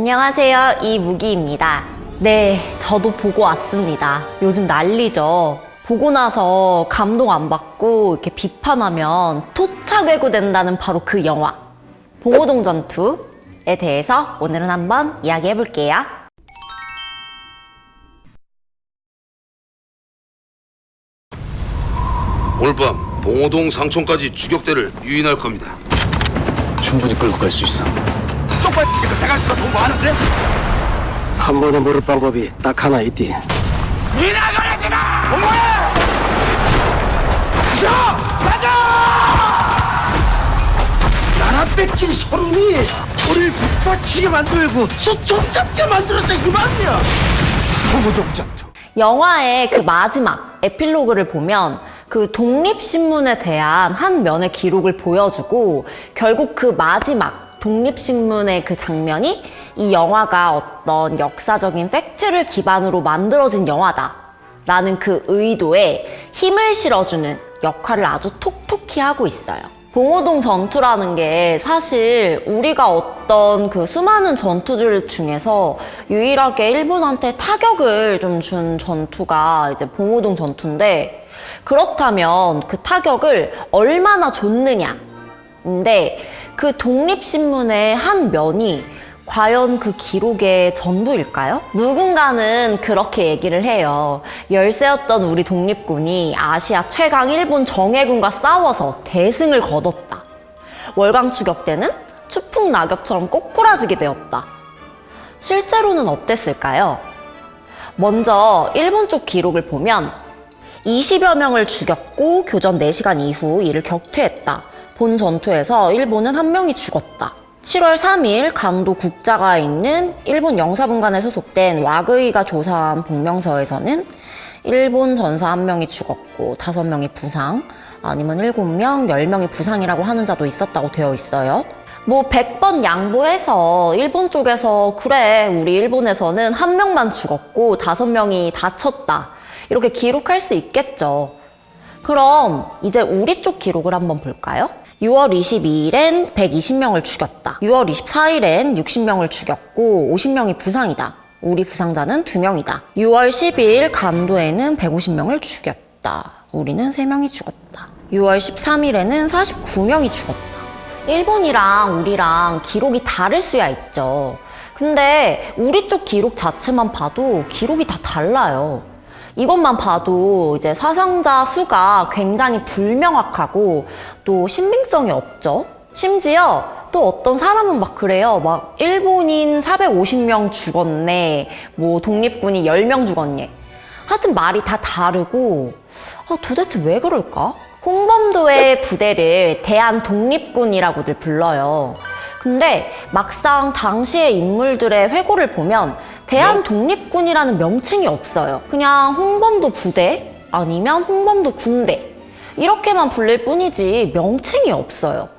안녕하세요, 이무기입니다. 네, 저도 보고 왔습니다. 요즘 난리죠. 보고 나서 감동 안 받고 이렇게 비판하면 토착외구 된다는 바로 그 영화 봉오동 전투에 대해서 오늘은 한번 이야기해 볼게요. 오늘 밤 봉오동 상촌까지 추격대를 유인할 겁니다. 충분히 끌고 갈 수 있어. 쪽발 대가수가 돈 많은데? 한 번에 모를 방법이 딱 하나 있디. 미나가라시다! 공부해! 가자! 나라 뺏긴 서름이 우리를 북받치게 만들고 수총 잡게 만들었다 이 말이야. 봉오동 전투. 영화의 그 마지막 에필로그를 보면 그 독립신문에 대한 한 면의 기록을 보여주고 결국 그 마지막 독립신문의 그 장면이 이 영화가 어떤 역사적인 팩트를 기반으로 만들어진 영화다 라는 그 의도에 힘을 실어주는 역할을 아주 톡톡히 하고 있어요. 봉오동 전투라는 게 사실 우리가 어떤 그 수많은 전투들 중에서 유일하게 일본한테 타격을 좀 준 전투가 이제 봉오동 전투인데, 그렇다면 그 타격을 얼마나 줬느냐인데 그 독립신문의 한 면이 과연 그 기록의 전부일까요? 누군가는 그렇게 얘기를 해요. 열세였던 우리 독립군이 아시아 최강 일본 정예군과 싸워서 대승을 거뒀다. 월강 추격대는 추풍 낙엽처럼 꼬꾸라지게 되었다. 실제로는 어땠을까요? 먼저 일본 쪽 기록을 보면 20여 명을 죽였고 교전 4시간 이후 이를 격퇴했다. 본 전투에서 일본은 1명이 죽었다. 7월 3일 강도 국자가에 있는 일본 영사분관에 소속된 와그이가 조사한 복명서에서는 일본 전사 1명이 죽었고 5명이 부상, 아니면 7명, 10명이 부상이라고 하는 자도 있었다고 되어 있어요. 뭐 100번 양보해서 일본 쪽에서 그래, 우리 일본에서는 1명만 죽었고 5명이 다쳤다, 이렇게 기록할 수 있겠죠. 그럼 이제 우리 쪽 기록을 한번 볼까요? 6월 22일엔 120명을 죽였다. 6월 24일엔 60명을 죽였고 50명이 부상이다. 우리 부상자는 2명이다. 6월 12일 간도에는 150명을 죽였다. 우리는 3명이 죽었다. 6월 13일에는 49명이 죽었다. 일본이랑 우리랑 기록이 다를 수야 있죠. 근데 우리 쪽 기록 자체만 봐도 기록이 다 달라요. 이것만 봐도 이제 사상자 수가 굉장히 불명확하고 또 신빙성이 없죠. 심지어 또 어떤 사람은 막 그래요. 막 일본인 450명 죽었네, 뭐 독립군이 10명 죽었네. 하여튼 말이 다 다르고, 도대체 왜 그럴까? 홍범도의 부대를 대한독립군이라고들 불러요. 근데 막상 당시의 인물들의 회고를 보면 대한독립군이라는 명칭이 없어요. 그냥 홍범도 부대 아니면 홍범도 군대 이렇게만 불릴 뿐이지 명칭이 없어요.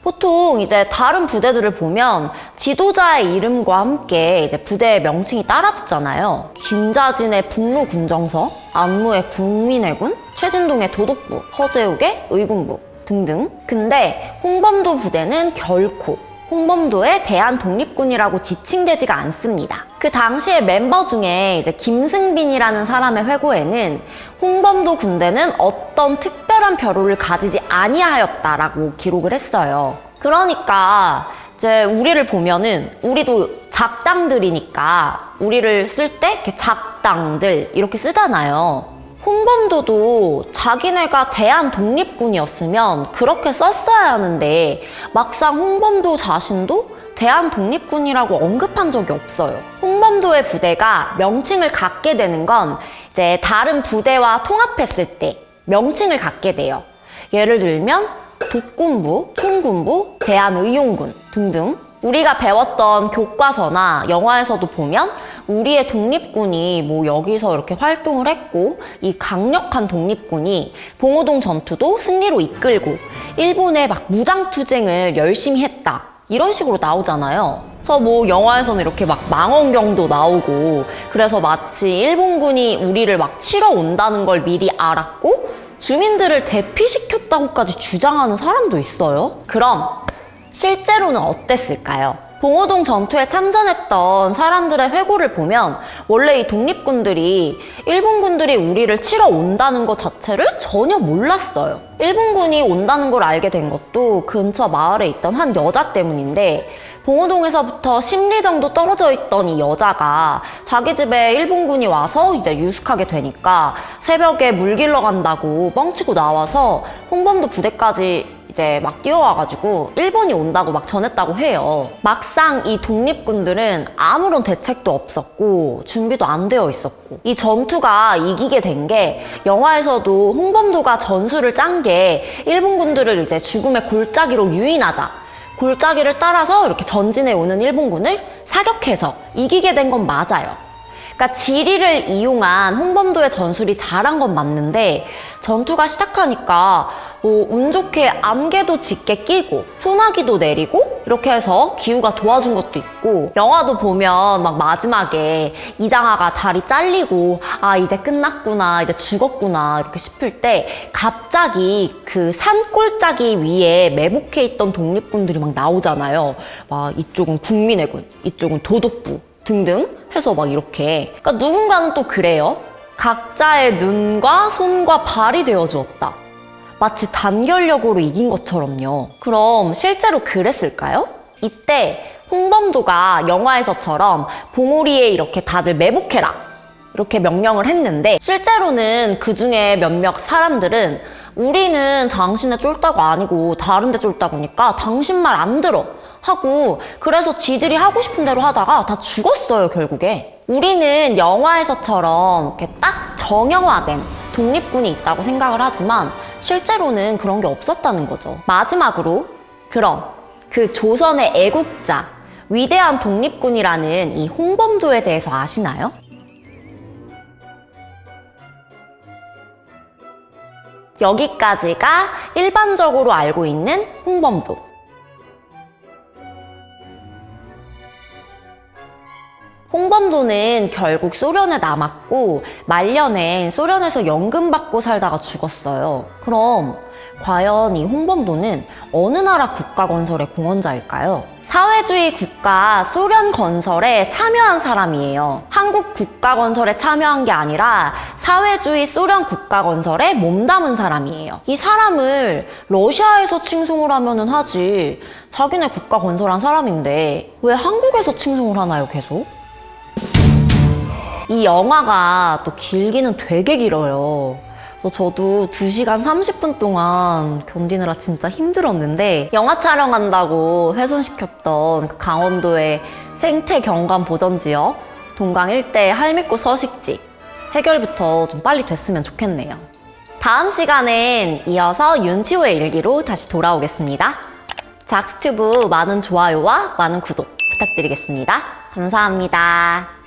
보통 이제 다른 부대들을 보면 지도자의 이름과 함께 이제 부대의 명칭이 따라붙잖아요. 김자진의 북로군정서, 안무의 국민회군, 최진동의 도독부, 허재욱의 의군부 등등. 근데 홍범도 부대는 결코 홍범도의 대한독립군이라고 지칭되지가 않습니다. 그 당시의 멤버 중에 이제 김승빈이라는 사람의 회고에는 홍범도 군대는 어떤 특별한 벼슬을 가지지 아니하였다라고 기록을 했어요. 그러니까 이제 우리를 보면은 우리도 작당들이니까 우리를 쓸 때 이렇게 작당들 이렇게 쓰잖아요. 홍범도도 자기네가 대한독립군이었으면 그렇게 썼어야 하는데 막상 홍범도 자신도 대한독립군이라고 언급한 적이 없어요. 홍범도의 부대가 명칭을 갖게 되는 건 이제 다른 부대와 통합했을 때 명칭을 갖게 돼요. 예를 들면 독군부, 총군부, 대한의용군 등등. 우리가 배웠던 교과서나 영화에서도 보면 우리의 독립군이 뭐 여기서 이렇게 활동을 했고 이 강력한 독립군이 봉오동 전투도 승리로 이끌고 일본의 막 무장투쟁을 열심히 했다, 이런 식으로 나오잖아요. 그래서 뭐 영화에서는 이렇게 막 망원경도 나오고, 그래서 마치 일본군이 우리를 막 치러 온다는 걸 미리 알았고 주민들을 대피시켰다고까지 주장하는 사람도 있어요. 그럼 실제로는 어땠을까요? 봉오동 전투에 참전했던 사람들의 회고를 보면 원래 이 독립군들이 일본군들이 우리를 치러 온다는 것 자체를 전혀 몰랐어요. 일본군이 온다는 걸 알게 된 것도 근처 마을에 있던 한 여자 때문인데, 봉오동에서부터 10리 정도 떨어져 있던 이 여자가 자기 집에 일본군이 와서 이제 유숙하게 되니까 새벽에 물 길러 간다고 뻥치고 나와서 홍범도 부대까지 이제 막 뛰어와가지고 일본이 온다고 막 전했다고 해요. 막상 이 독립군들은 아무런 대책도 없었고 준비도 안 되어 있었고, 이 전투가 이기게 된 게 영화에서도 홍범도가 전술을 짠 게 일본군들을 이제 죽음의 골짜기로 유인하자, 골짜기를 따라서 이렇게 전진해 오는 일본군을 사격해서 이기게 된 건 맞아요. 그러니까 지리를 이용한 홍범도의 전술이 잘한 건 맞는데, 전투가 시작하니까 운 좋게 안개도 짙게 끼고 소나기도 내리고 이렇게 해서 기후가 도와준 것도 있고, 영화도 보면 막 마지막에 이장하가 다리 잘리고 아 이제 끝났구나, 이제 죽었구나 이렇게 싶을 때 갑자기 그 산골짜기 위에 매복해 있던 독립군들이 막 나오잖아요. 막 이쪽은 국민의군, 이쪽은 도독부 등등 해서 막 이렇게, 그러니까 누군가는 또 그래요. 각자의 눈과 손과 발이 되어 주었다. 마치 단결력으로 이긴 것처럼요. 그럼 실제로 그랬을까요? 이때 홍범도가 영화에서처럼 봉우리에 이렇게 다들 매복해라 이렇게 명령을 했는데, 실제로는 그 중에 몇몇 사람들은 우리는 당신의 쫄따구 아니고 다른 데 쫄따구니까 당신 말 안 들어 하고, 그래서 지들이 하고 싶은 대로 하다가 다 죽었어요, 결국에. 우리는 영화에서처럼 이렇게 딱 정형화된 독립군이 있다고 생각을 하지만 실제로는 그런 게 없었다는 거죠. 마지막으로, 그럼 그 조선의 애국자, 위대한 독립군이라는 이 홍범도에 대해서 아시나요? 여기까지가 일반적으로 알고 있는 홍범도. 홍범도는 결국 소련에 남았고 말년엔 소련에서 연금 받고 살다가 죽었어요. 그럼 과연 이 홍범도는 어느 나라 국가 건설의 공헌자일까요? 사회주의 국가 소련 건설에 참여한 사람이에요. 한국 국가 건설에 참여한 게 아니라 사회주의 소련 국가 건설에 몸담은 사람이에요. 이 사람을 러시아에서 칭송을 하면은 하지, 자기네 국가 건설한 사람인데 왜 한국에서 칭송을 하나요, 계속? 이 영화가 또 길기는 되게 길어요. 그래서 저도 2시간 30분 동안 견디느라 진짜 힘들었는데, 영화 촬영한다고 훼손시켰던 그 강원도의 생태 경관 보전지역, 동강 일대 할미꽃 서식지 해결부터 좀 빨리 됐으면 좋겠네요. 다음 시간엔 이어서 윤치호의 일기로 다시 돌아오겠습니다. 작스튜브 많은 좋아요와 많은 구독 부탁드리겠습니다. 감사합니다.